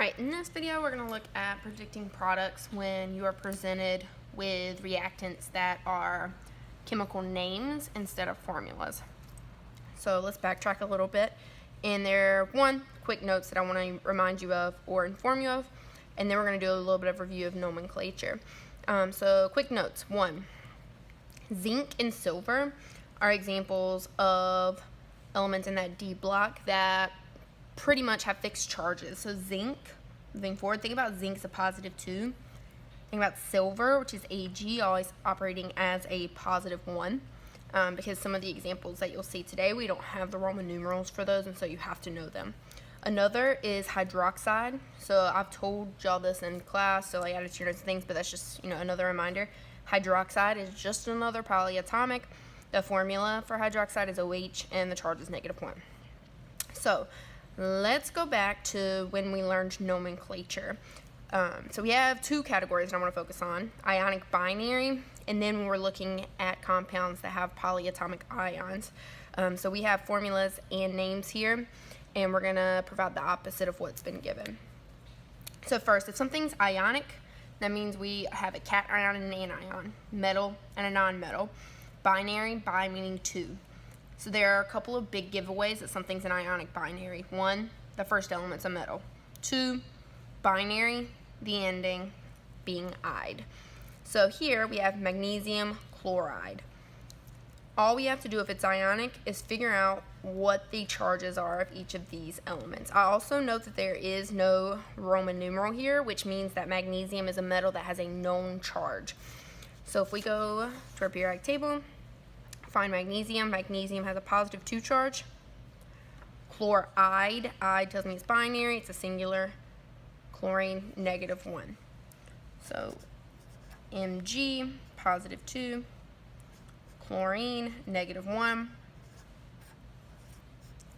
Alright, in this video we're going to look at predicting products when you are presented with reactants that are chemical names instead of formulas. So let's backtrack a little bit. And there are quick notes that I want to remind you of or inform you of, and then we're going to do a little bit of review of nomenclature. So quick notes. 1, zinc and silver are examples of elements in that D block that pretty much have fixed charges. So zinc, moving forward, think about zinc as a positive 2. Think about silver, which is Ag, always operating as a positive 1. Because some of the examples that you'll see today, we don't have the Roman numerals for those, and so you have to know them. Another is hydroxide. So I've told y'all this in class, so I added to your notes and things, but that's just another reminder. Hydroxide is just another polyatomic. The formula for hydroxide is OH, and the charge is -1. So let's go back to when we learned nomenclature. So we have 2 categories that I want to focus on: ionic binary, and then we're looking at compounds that have polyatomic ions. So we have formulas and names here, and we're going to provide the opposite of what's been given. So first, if something's ionic, that means we have a cation and an anion, metal and a non-metal. Binary, bi meaning 2. So there are a couple of big giveaways that something's an ionic binary. 1, the first element's a metal. 2, binary, the ending being "ide." So here we have magnesium chloride. All we have to do if it's ionic is figure out what the charges are of each of these elements. I also note that there is no Roman numeral here, which means that magnesium is a metal that has a known charge. So if we go to our periodic table, find magnesium. Magnesium has a positive 2 charge. Chloride, ide tells me it's binary, it's a singular. Chlorine, -1. So Mg, positive 2. Chlorine, -1.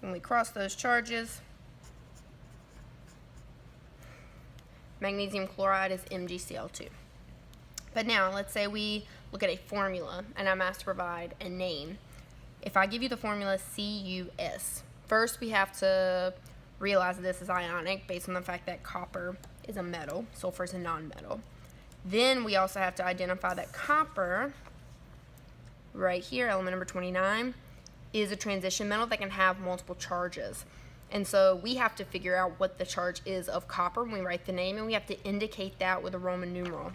When we cross those charges, magnesium chloride is MgCl2. But now, let's say we look at a formula, and I'm asked to provide a name. If I give you the formula CuS, first we have to realize that this is ionic based on the fact that copper is a metal, sulfur is a non-metal. Then we also have to identify that copper, right here, element number 29, is a transition metal that can have multiple charges. And so we have to figure out what the charge is of copper when we write the name, and we have to indicate that with a Roman numeral.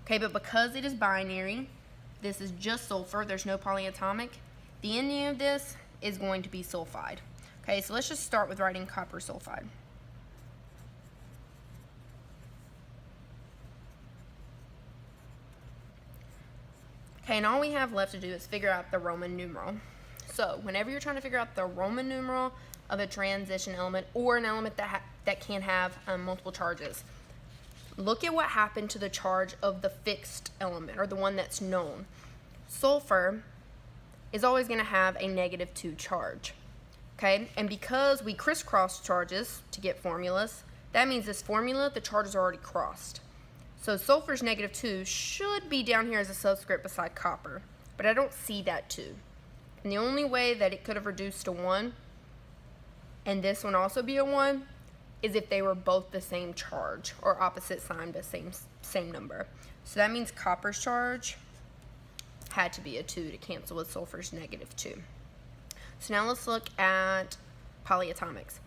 Okay, but because it is binary, this is just sulfur, there's no polyatomic, the ending of this is going to be sulfide. Okay, so let's just start with writing copper sulfide. Okay, and all we have left to do is figure out the Roman numeral. So whenever you're trying to figure out the Roman numeral of a transition element or an element that can have multiple charges, look at what happened to the charge of the fixed element, or the one that's known. Sulfur is always going to have a -2 charge. Okay, and because we crisscross charges to get formulas, that means this formula, the charges are already crossed. So sulfur's -2 should be down here as a subscript beside copper, but I don't see that 2. And the only way that it could have reduced to 1, and this one also be a 1, is if they were both the same charge, or opposite sign but same number. So that means copper's charge had to be a 2 to cancel with sulfur's -2. So now let's look at polyatomics.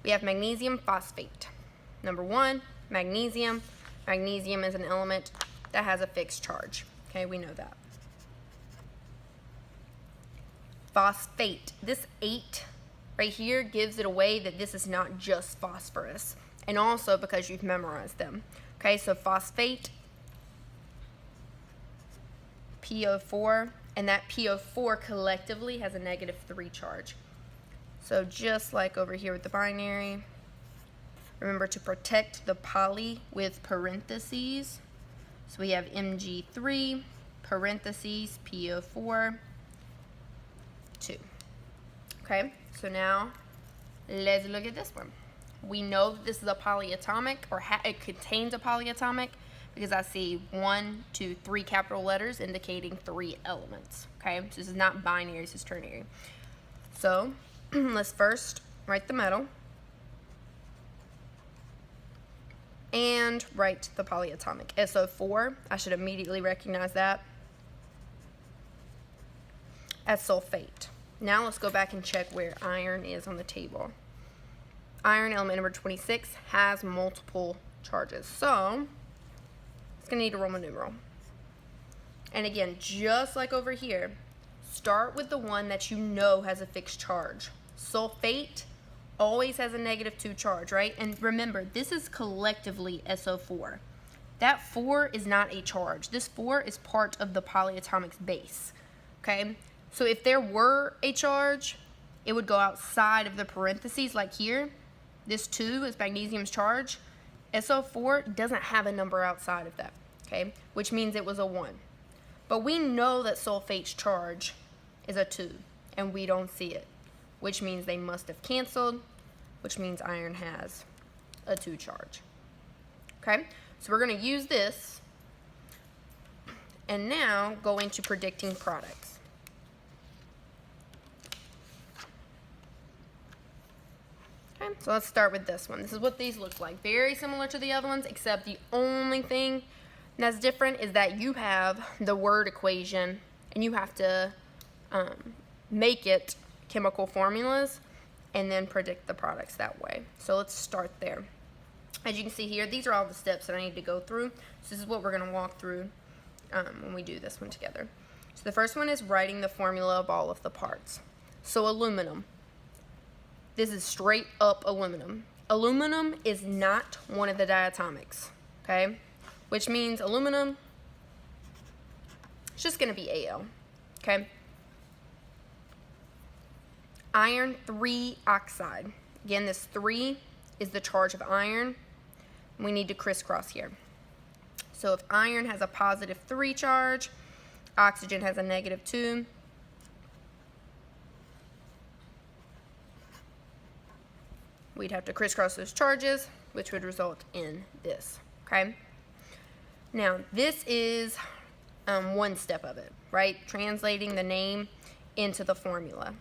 We have magnesium phosphate. Number 1, magnesium. Magnesium is an element that has a fixed charge. Okay, we know that. Phosphate. This 8 right here gives it away that this is not just phosphorus, and also because you've memorized them. Okay, so phosphate, PO4, and that PO4 collectively has a -3 charge. So just like over here with the binary, remember to protect the poly with parentheses. So we have Mg3, parentheses, PO4, 2. Okay, so now let's look at this one. We know that this is a polyatomic, or it contains a polyatomic, because I see 1, 2, 3 capital letters indicating 3 elements. Okay, so this is not binary, this is ternary. So let's first write the metal. and write the polyatomic. SO4, I should immediately recognize that as sulfate. Now let's go back and check where iron is on the table. Iron, element number 26, has multiple charges. So it's going to need a Roman numeral. And again, just like over here, start with the one that you know has a fixed charge. Sulfate always has a -2 charge, right? And remember, this is collectively SO4. That 4 is not a charge. This 4 is part of the polyatomic's base, okay? So if there were a charge, it would go outside of the parentheses like here. This 2 is magnesium's charge. SO4 doesn't have a number outside of that, okay? Which means it was a 1. But we know that sulfate's charge is a 2, and we don't see it, which means they must have canceled, which means iron has a 2 charge. Okay, so we're going to use this, and now go into predicting products. Okay, so let's start with this one. This is what these look like. Very similar to the other ones, except the only thing that's different is that you have the word equation, and you have to make it chemical formulas and then predict the products that way. So let's start there. As you can see here, these are all the steps that I need to go through. So this is what we're going to walk through when we do this one together. So the first one is writing the formula of all of the parts. So aluminum. This is straight up aluminum. Aluminum is not one of the diatomics, okay? Which means aluminum is just going to be Al, okay? Iron 3 oxide. Again, this 3 is the charge of iron. We need to crisscross here. So if iron has a +3 charge, oxygen has a -2. We'd have to crisscross those charges, which would result in this, okay? Now, this is one step of it, right? Translating the name into the formula.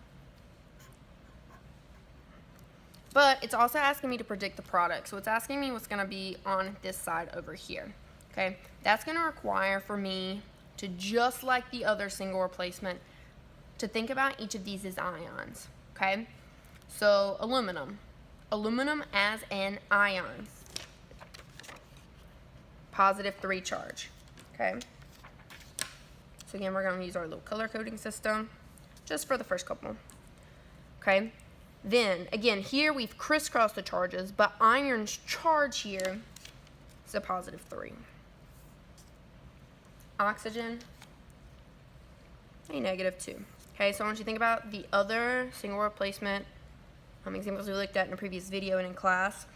But it's also asking me to predict the product. So it's asking me what's going to be on this side over here. Okay, that's going to require for me to, just like the other single replacement, to think about each of these as ions. Okay, so aluminum. Aluminum as an ion. +3 charge. Okay, so again, we're going to use our little color coding system just for the first couple. Okay. Then, again, here we've crisscrossed the charges, but iron's charge here is a +3. Oxygen, a -2. Okay, so I want you to think about the other single replacement examples we looked at in a previous video and in class.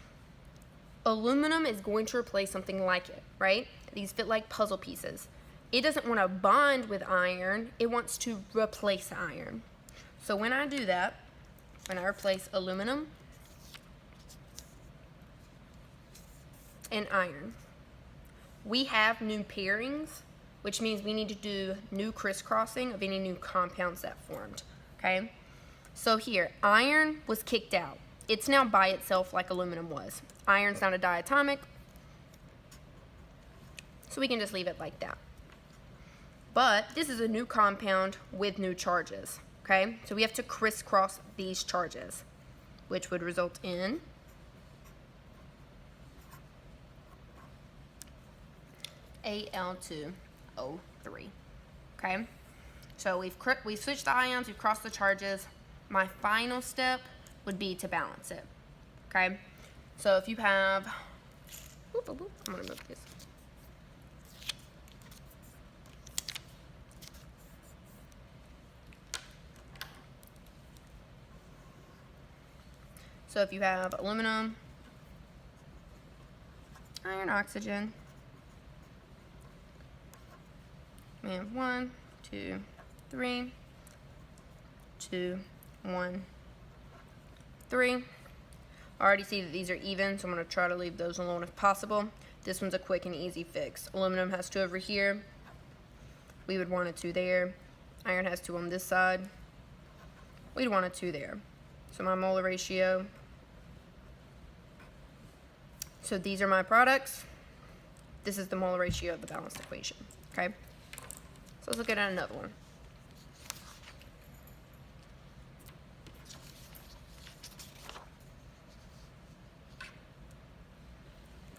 Aluminum is going to replace something like it, right? These fit like puzzle pieces. It doesn't want to bond with iron. It wants to replace iron. So when I do that, when I replace aluminum and iron, we have new pairings, which means we need to do new crisscrossing of any new compounds that formed, okay? So here, iron was kicked out. It's now by itself like aluminum was. Iron's not a diatomic, so we can just leave it like that. But this is a new compound with new charges. Okay, so we have to crisscross these charges, which would result in Al2O3. Okay, so we've switched the ions, we've crossed the charges. My final step would be to balance it. Okay, so if you have, I'm gonna move this. So if you have aluminum, iron, oxygen, we have 1, 2, 3, 2, 1, 3. I already see that these are even, so I'm going to try to leave those alone if possible. This one's a quick and easy fix. Aluminum has 2 over here. We would want a 2 there. Iron has 2 on this side. We'd want a 2 there. So my molar ratio So these are my products. This is the molar ratio of the balanced equation, okay? So let's look at another one.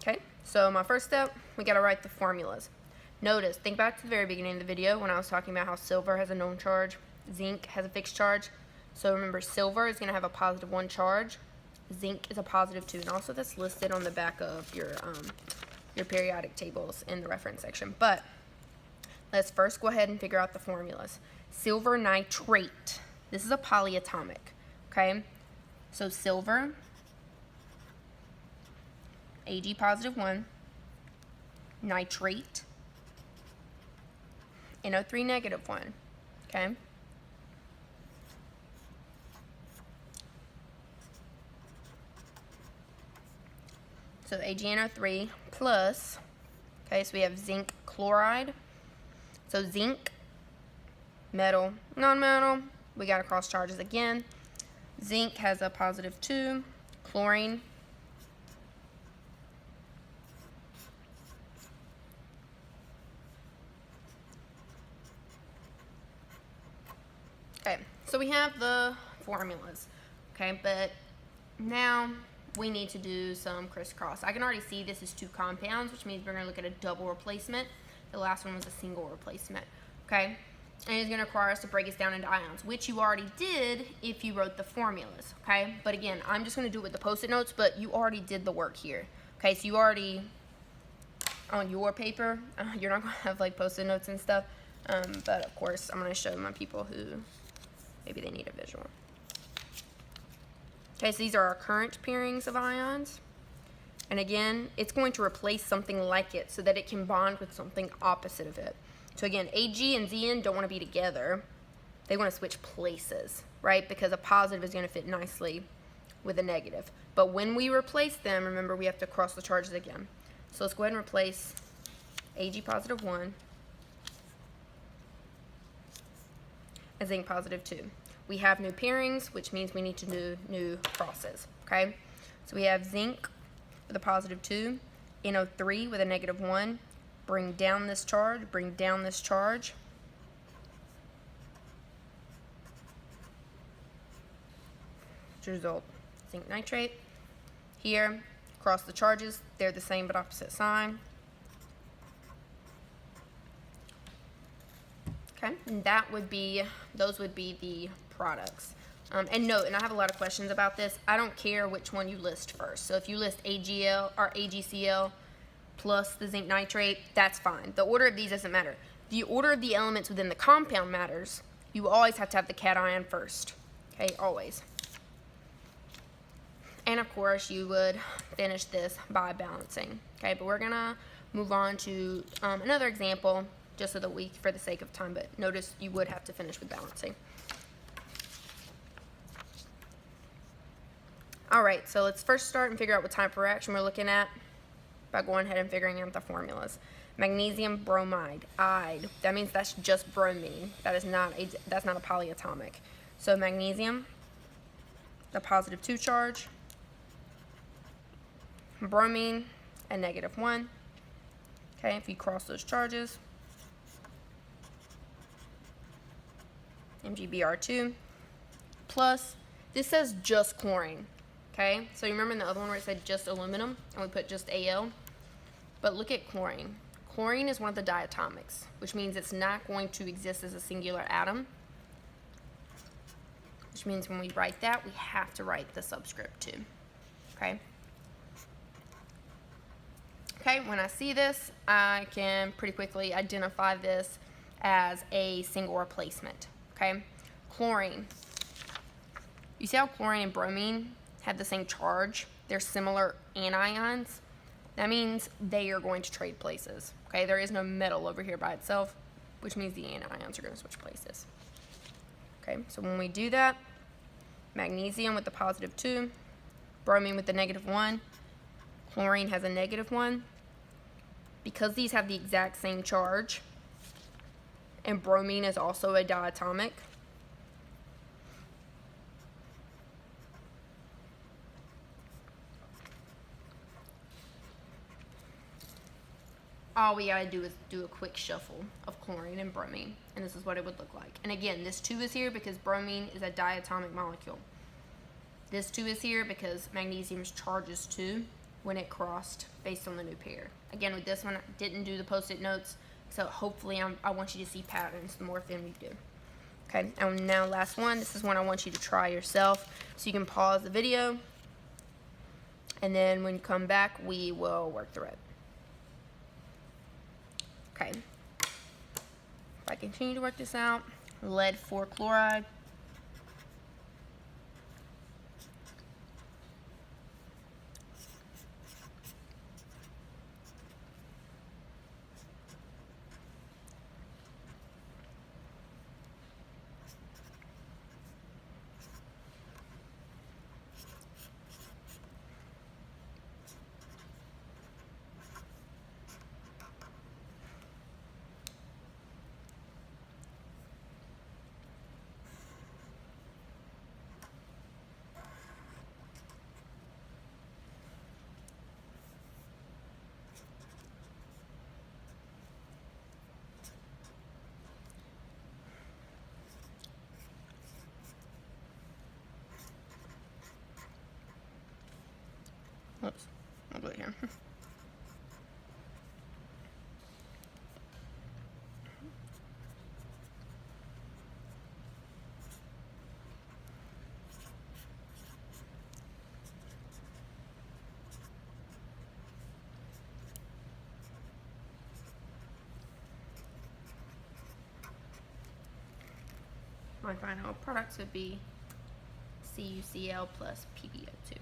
Okay, so my first step, we gotta write the formulas. Notice, think back to the very beginning of the video when I was talking about how silver has a known charge, zinc has a fixed charge. So remember, silver is gonna have a +1 charge, zinc is a +2, and also that's listed on the back of your periodic tables in the reference section. But let's first go ahead and figure out the formulas. Silver nitrate, this is a polyatomic, okay? So silver, Ag +1, nitrate, NO3 -1, okay? So AgNO3 plus, okay, so we have zinc chloride. So zinc, metal, non-metal, we got to cross charges again. Zinc has a +2, chlorine, okay, so we have the formulas, okay, but now we need to do some crisscross. I can already see this is 2 compounds, which means we're going to look at a double replacement. The last one was a single replacement, okay? And it's going to require us to break this down into ions, which you already did if you wrote the formulas, okay? But again, I'm just going to do it with the post-it notes, but you already did the work here, okay? So you already, on your paper, you're not going to have like post-it notes and stuff, but of course, I'm going to show my people who maybe they need a visual. Okay, so these are our current pairings of ions. And again, it's going to replace something like it so that it can bond with something opposite of it. So again, Ag and Zn don't want to be together. They want to switch places, right? Because a positive is going to fit nicely with a negative. But when we replace them, remember we have to cross the charges again. So let's go ahead and replace Ag +1 and Zinc +2. We have new pairings, which means we need to do new crosses, okay? So we have zinc with a +2, NO3 with a -1, bring down this charge, bring down this charge. To result, zinc nitrate. Here, cross the charges, they're the same but opposite sign. Okay, and those would be the products. And note, and I have a lot of questions about this, I don't care which one you list first. So if you list AgL or AgCl plus the zinc nitrate, that's fine. The order of these doesn't matter. The order of the elements within the compound matters. You always have to have the cation first. Okay, always. And of course, you would finish this by balancing. Okay, but we're gonna move on to another example just so that for the sake of time, but notice you would have to finish with balancing. All right, so let's first start and figure out what type of reaction we're looking at by going ahead and figuring out the formulas. Magnesium bromide, ide. That means that's just bromine. That's not a polyatomic. So magnesium, the +2 charge. Bromine, a -1. Okay, if you cross those charges, MgBr2 plus, this says just chlorine. Okay, so you remember in the other one where it said just aluminum and we put just Al? But look at chlorine. Chlorine is one of the diatomics, which means it's not going to exist as a singular atom, which means when we write that, we have to write the subscript too. Okay? Okay, when I see this, I can pretty quickly identify this as a single replacement. Okay? Chlorine. You see how chlorine and bromine have the same charge? They're similar anions. That means they are going to trade places. Okay, there is no metal over here by itself, which means the anions are going to switch places. Okay, so when we do that, magnesium with the +2, bromine with the -1, chlorine has a -1. Because these have the exact same charge, and bromine is also a diatomic, all we gotta do is do a quick shuffle of chlorine and bromine, and this is what it would look like. And again, this 2 is here because bromine is a diatomic molecule. This 2 is here because magnesium's charges 2 when it crossed based on the new pair. Again, with this one, I didn't do the post-it notes, so hopefully I want you to see patterns the more than we do. Okay, and now last one, this is one I want you to try yourself, so you can pause the video, and then when you come back, we will work through it. Okay, if I continue to work this out, lead 4 chloride, oops, I'll do it here. My final products would be CuCl plus PbO2.